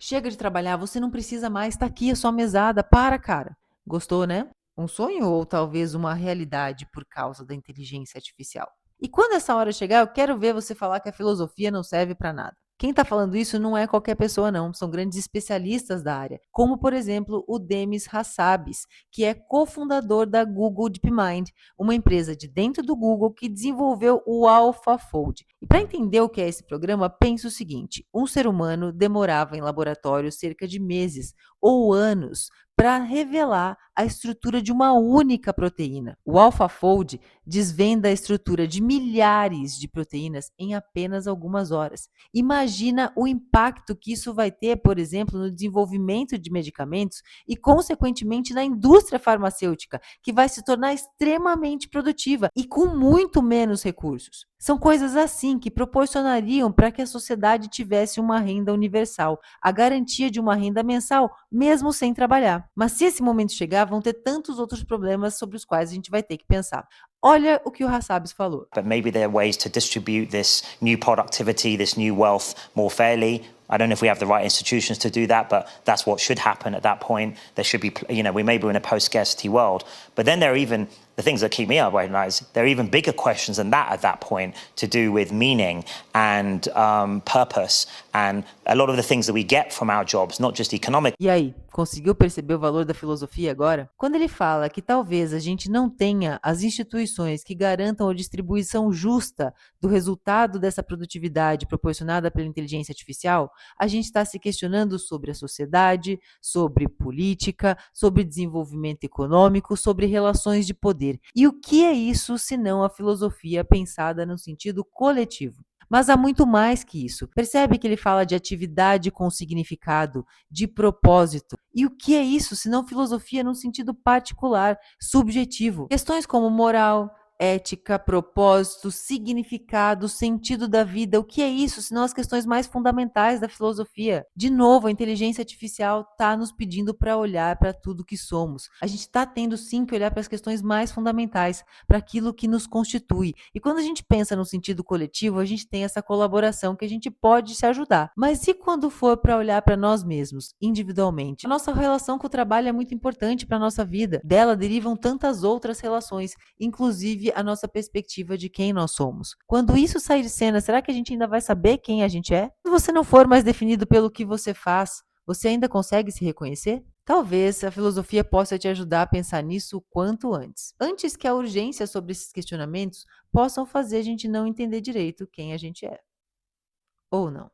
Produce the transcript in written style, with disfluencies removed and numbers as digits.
Chega de trabalhar, você não precisa mais, tá aqui a sua mesada, para, cara. Gostou, né? Um sonho ou talvez uma realidade por causa da inteligência artificial. E quando essa hora chegar, eu quero ver você falar que a filosofia não serve para nada. Quem está falando isso não é qualquer pessoa, não. São grandes especialistas da área, como, por exemplo, o Demis Hassabis, que é cofundador da Google DeepMind, uma empresa de dentro do Google que desenvolveu o AlphaFold. E para entender o que é esse programa, pense o seguinte: um ser humano demorava em laboratório cerca de meses ou anos para revelar a estrutura de uma única proteína. O AlphaFold desvenda a estrutura de milhares de proteínas em apenas algumas horas. Imagina o impacto que isso vai ter, por exemplo, no desenvolvimento de medicamentos e, consequentemente, na indústria farmacêutica, que vai se tornar extremamente produtiva e com muito menos recursos. São coisas assim que proporcionariam para que a sociedade tivesse uma renda universal, a garantia de uma renda mensal, mesmo sem trabalhar. Mas se esse momento chegar, vão ter tantos outros problemas sobre os quais a gente vai ter que pensar. Olha o que o Hassabis falou. But maybe there are ways to distribute this new productivity, this new wealth more fairly. I don't know if we have the right institutions to do that, but that's what should happen at that point. There should be, we may be in a post-scarcity world. But then there are even the things that keep me up at night. There are even bigger questions than that at that point to do with meaning and purpose and a lot of the things that we get from our jobs, not just economic. E aí, conseguiu perceber o valor da filosofia agora? Quando ele fala que talvez a gente não tenha as instituições que garantam a distribuição justa do resultado dessa produtividade proporcionada pela inteligência artificial, a gente está se questionando sobre a sociedade, sobre política, sobre desenvolvimento econômico, sobre relações de poder. E o que é isso senão a filosofia pensada no sentido coletivo? Mas há muito mais que isso. Percebe que ele fala de atividade com significado, de propósito. E o que é isso, senão filosofia num sentido particular, subjetivo? Questões como moral, ética, propósito, significado, sentido da vida. O que é isso, senão as questões mais fundamentais da filosofia? De novo, a inteligência artificial está nos pedindo para olhar para tudo que somos. A gente está tendo sim que olhar para as questões mais fundamentais, para aquilo que nos constitui. E quando a gente pensa no sentido coletivo, a gente tem essa colaboração que a gente pode se ajudar. Mas e quando for para olhar para nós mesmos, individualmente? A nossa relação com o trabalho é muito importante para a nossa vida. Dela derivam tantas outras relações, inclusive a nossa perspectiva de quem nós somos. Quando isso sair de cena, será que a gente ainda vai saber quem a gente é? Se você não for mais definido pelo que você faz, você ainda consegue se reconhecer? Talvez a filosofia possa te ajudar a pensar nisso o quanto antes que a urgência sobre esses questionamentos possam fazer a gente não entender direito quem a gente é. Ou não.